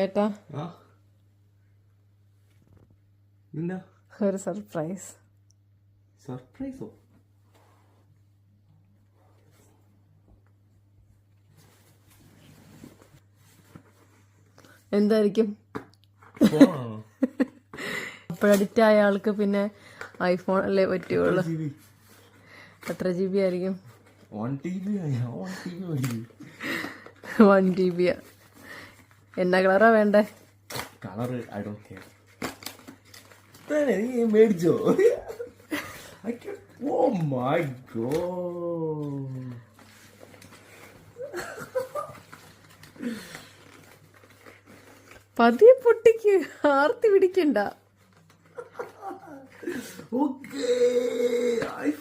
ഏട്ടാ എന്താ ഒരു സർപ്രൈസ്. സർപ്രൈസോ? എന്തായിരിക്കും? അപ്പോൾ അഡിക്റ്റ് ആയ ആൾക്ക് പിന്നെ ഐഫോൺ അല്ലേ പറ്റുള്ളൂ. എത്ര GB ആയിരിക്കും? 1 GB. എന്നാ കളറാ വേണ്ടേ? Colour I don't care. നീ മേടിച്ചോ? Oh my god. പതിയെ പൊട്ടിക്ക്, ആർത്തി പിടിക്കണ്ട. Okay,